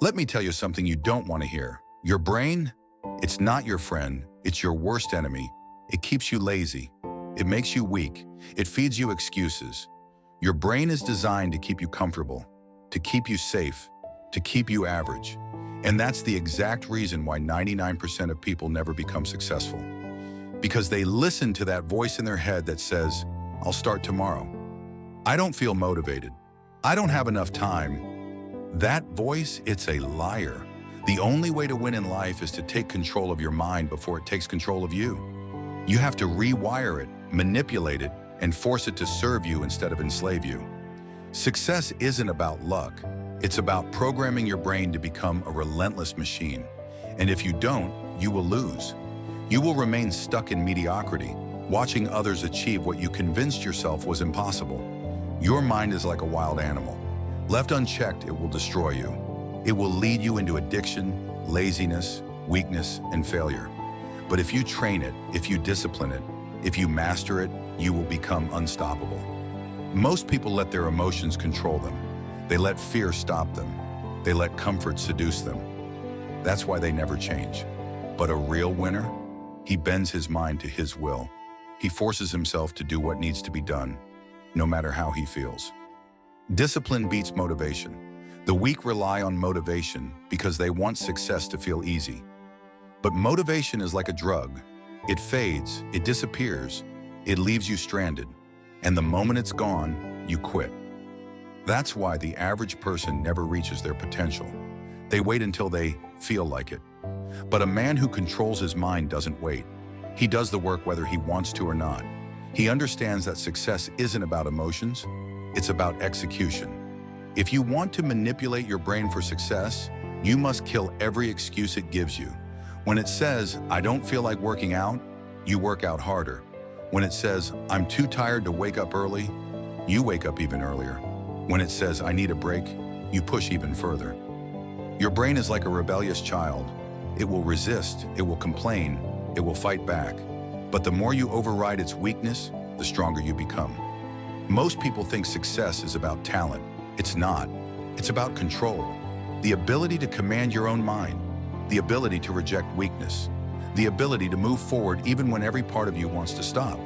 Let me tell you something you don't want to hear. Your brain, it's not your friend, it's your worst enemy. It keeps you lazy. It makes you weak. It feeds you excuses. Your brain is designed to keep you comfortable, to keep you safe, to keep you average. And that's the exact reason why 99% of people never become successful. Because they listen to that voice in their head that says, I'll start tomorrow. I don't feel motivated. I don't have enough time. That voice, it's a liar. The only way to win in life is to take control of your mind before it takes control of you. You have to rewire it, manipulate it, and force it to serve you instead of enslave you. Success isn't about luck. It's about programming your brain to become a relentless machine. And if you don't, you will lose. You will remain stuck in mediocrity, watching others achieve what you convinced yourself was impossible. Your mind is like a wild animal. Left unchecked, it will destroy you. It will lead you into addiction, laziness, weakness, and failure. But if you train it, if you discipline it, if you master it, you will become unstoppable. Most people let their emotions control them. They let fear stop them. They let comfort seduce them. That's why they never change. But a real winner, he bends his mind to his will. He forces himself to do what needs to be done, no matter how he feels. Discipline beats motivation. The weak rely on motivation because they want success to feel easy. But motivation is like a drug. It fades, it disappears, it leaves you stranded. And the moment it's gone, you quit. That's why the average person never reaches their potential. They wait until they feel like it. But a man who controls his mind doesn't wait. He does the work whether he wants to or not. He understands that success isn't about emotions, it's about execution. If you want to manipulate your brain for success, you must kill every excuse it gives you. When it says, I don't feel like working out, you work out harder. When it says, I'm too tired to wake up early, you wake up even earlier. When it says, I need a break, you push even further. Your brain is like a rebellious child. It will resist, it will complain, it will fight back. But the more you override its weakness, the stronger you become. Most people think success is about talent. It's not. It's about control. The ability to command your own mind. The ability to reject weakness. The ability to move forward even when every part of you wants to stop.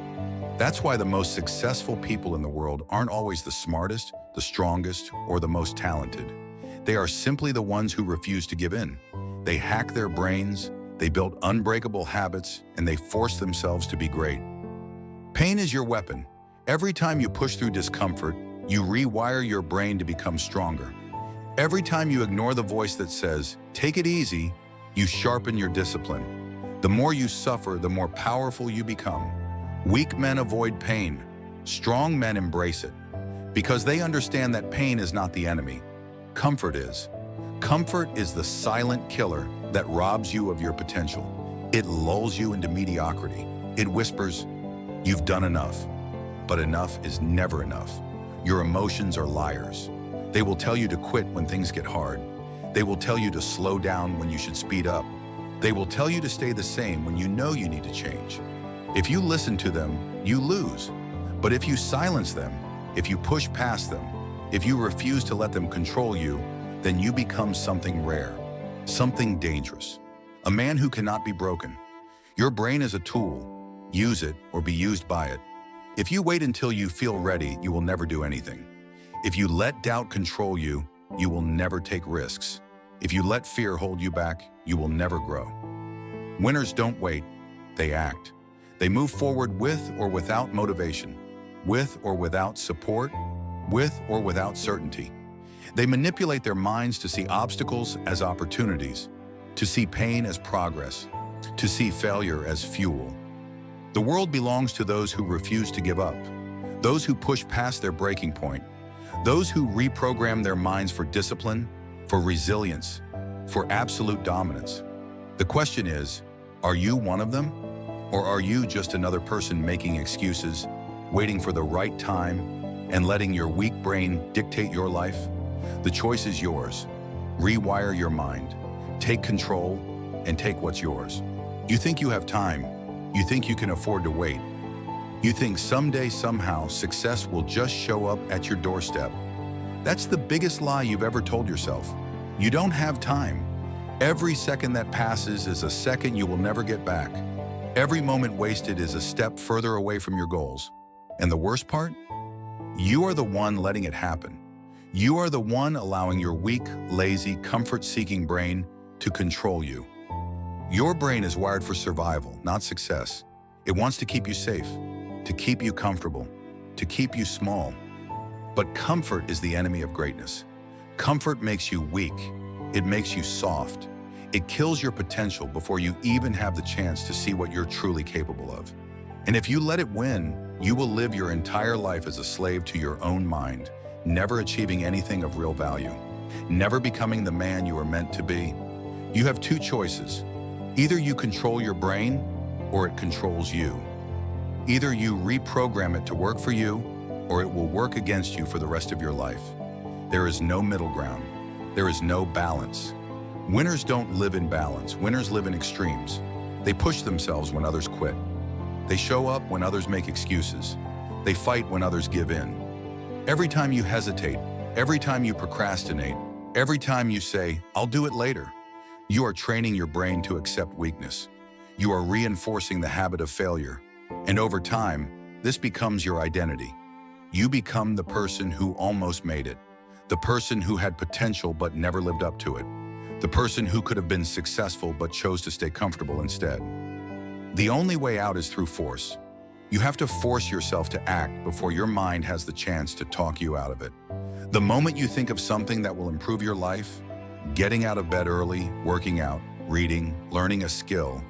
That's why the most successful people in the world aren't always the smartest, the strongest, or the most talented. They are simply the ones who refuse to give in. They hack their brains, they build unbreakable habits, and they force themselves to be great. Pain is your weapon. Every time you push through discomfort, you rewire your brain to become stronger. Every time you ignore the voice that says, take it easy, you sharpen your discipline. The more you suffer, the more powerful you become. Weak men avoid pain. Strong men embrace it. Because they understand that pain is not the enemy. Comfort is. Comfort is the silent killer that robs you of your potential. It lulls you into mediocrity. It whispers, you've done enough. But enough is never enough. Your emotions are liars. They will tell you to quit when things get hard. They will tell you to slow down when you should speed up. They will tell you to stay the same when you know you need to change. If you listen to them, you lose. But if you silence them, if you push past them, if you refuse to let them control you, then you become something rare, something dangerous, a man who cannot be broken. Your brain is a tool. Use it or be used by it. If you wait until you feel ready, you will never do anything. If you let doubt control you, you will never take risks. If you let fear hold you back, you will never grow. Winners don't wait, they act. They move forward with or without motivation, with or without support, with or without certainty. They manipulate their minds to see obstacles as opportunities, to see pain as progress, to see failure as fuel. The world belongs to those who refuse to give up, those who push past their breaking point, those who reprogram their minds for discipline, for resilience, for absolute dominance. The question is, are you one of them? Or are you just another person making excuses, waiting for the right time, and letting your weak brain dictate your life? The choice is yours. Rewire your mind, take control, and take what's yours. You think you have time. You think you can afford to wait. You think someday, somehow, success will just show up at your doorstep. That's the biggest lie you've ever told yourself. You don't have time. Every second that passes is a second you will never get back. Every moment wasted is a step further away from your goals. And the worst part? You are the one letting it happen. You are the one allowing your weak, lazy, comfort-seeking brain to control you. Your brain is wired for survival, not success. It wants to keep you safe, to keep you comfortable, to keep you small. But comfort is the enemy of greatness. Comfort makes you weak. It makes you soft. It kills your potential before you even have the chance to see what you're truly capable of. And if you let it win, you will live your entire life as a slave to your own mind, never achieving anything of real value, never becoming the man you are meant to be. You have two choices. Either you control your brain, or it controls you. Either you reprogram it to work for you, or it will work against you for the rest of your life. There is no middle ground. There is no balance. Winners don't live in balance. Winners live in extremes. They push themselves when others quit. They show up when others make excuses. They fight when others give in. Every time you hesitate, every time you procrastinate, every time you say, "I'll do it later," you are training your brain to accept weakness. You are reinforcing the habit of failure. And over time, this becomes your identity. You become the person who almost made it, the person who had potential but never lived up to it, the person who could have been successful but chose to stay comfortable instead. The only way out is through force. You have to force yourself to act before your mind has the chance to talk you out of it. The moment you think of something that will improve your life, getting out of bed early, working out, reading, learning a skill,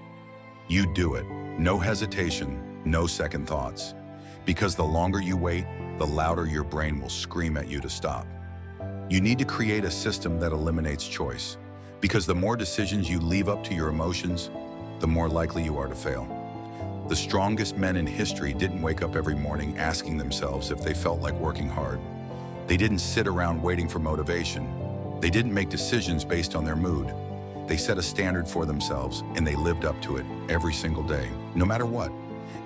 you do it. No hesitation, no second thoughts. Because the longer you wait, the louder your brain will scream at you to stop. You need to create a system that eliminates choice. Because the more decisions you leave up to your emotions, the more likely you are to fail. The strongest men in history didn't wake up every morning asking themselves if they felt like working hard. They didn't sit around waiting for motivation. They didn't make decisions based on their mood. They set a standard for themselves and they lived up to it every single day, no matter what.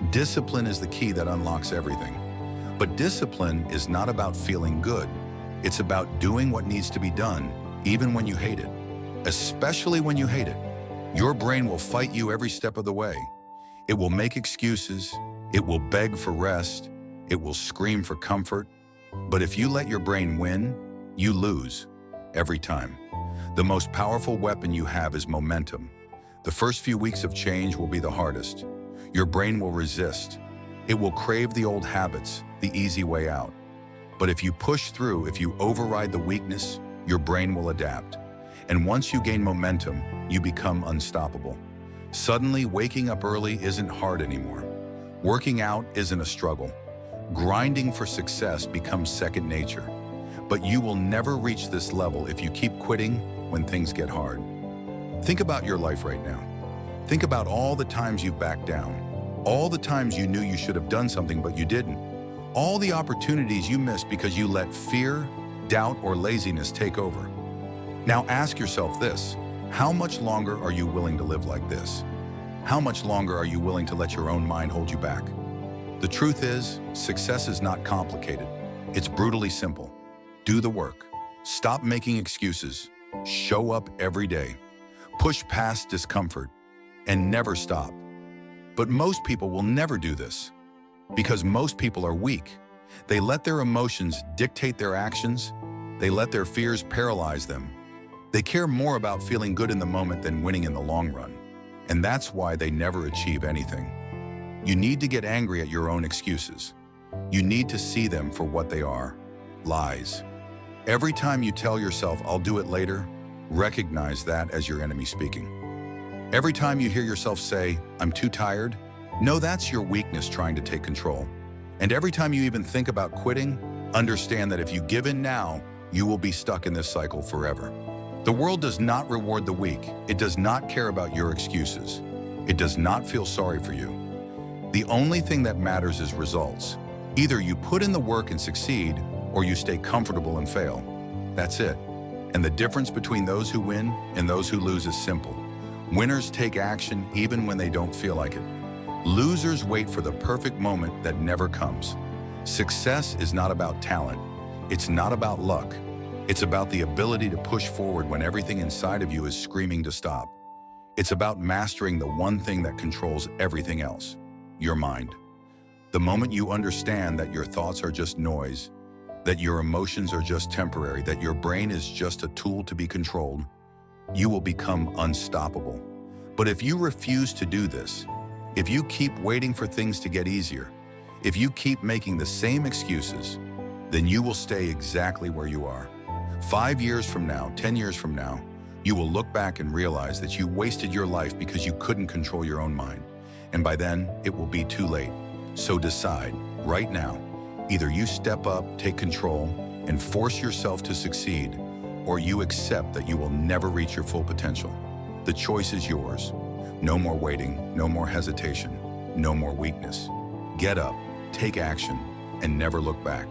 Discipline is the key that unlocks everything. But discipline is not about feeling good. It's about doing what needs to be done, even when you hate it. Especially when you hate it. Your brain will fight you every step of the way. It will make excuses. It will beg for rest. It will scream for comfort. But if you let your brain win, you lose every time. The most powerful weapon you have is momentum. The first few weeks of change will be the hardest. Your brain will resist. It will crave the old habits, the easy way out. But if you push through, if you override the weakness, your brain will adapt. And once you gain momentum, you become unstoppable. Suddenly, waking up early isn't hard anymore. Working out isn't a struggle. Grinding for success becomes second nature. But you will never reach this level if you keep quitting when things get hard. Think about your life right now. Think about all the times you've backed down. All the times you knew you should have done something but you didn't. All the opportunities you missed because you let fear, doubt, or laziness take over. Now ask yourself this: how much longer are you willing to live like this? How much longer are you willing to let your own mind hold you back? The truth is, success is not complicated. It's brutally simple. Do the work. Stop making excuses. Show up every day. Push past discomfort and never stop. But most people will never do this because most people are weak. They let their emotions dictate their actions. They let their fears paralyze them. They care more about feeling good in the moment than winning in the long run. And that's why they never achieve anything. You need to get angry at your own excuses. You need to see them for what they are: lies. Every time you tell yourself, "I'll do it later," recognize that as your enemy speaking. Every time you hear yourself say, "I'm too tired," know that's your weakness trying to take control. And every time you even think about quitting, understand that if you give in now, you will be stuck in this cycle forever. The world does not reward the weak. It does not care about your excuses. It does not feel sorry for you. The only thing that matters is results. Either you put in the work and succeed, or you stay comfortable and fail. That's it. And the difference between those who win and those who lose is simple. Winners take action even when they don't feel like it. Losers wait for the perfect moment that never comes. Success is not about talent. It's not about luck. It's about the ability to push forward when everything inside of you is screaming to stop. It's about mastering the one thing that controls everything else, your mind. The moment you understand that your thoughts are just noise, that your emotions are just temporary, that your brain is just a tool to be controlled, you will become unstoppable. But if you refuse to do this, if you keep waiting for things to get easier, if you keep making the same excuses, then you will stay exactly where you are. 5 years from now, 10 years from now, you will look back and realize that you wasted your life because you couldn't control your own mind. And by then, it will be too late. So decide, right now, either you step up, take control, and force yourself to succeed, or you accept that you will never reach your full potential. The choice is yours. No more waiting, no more hesitation, no more weakness. Get up, take action, and never look back.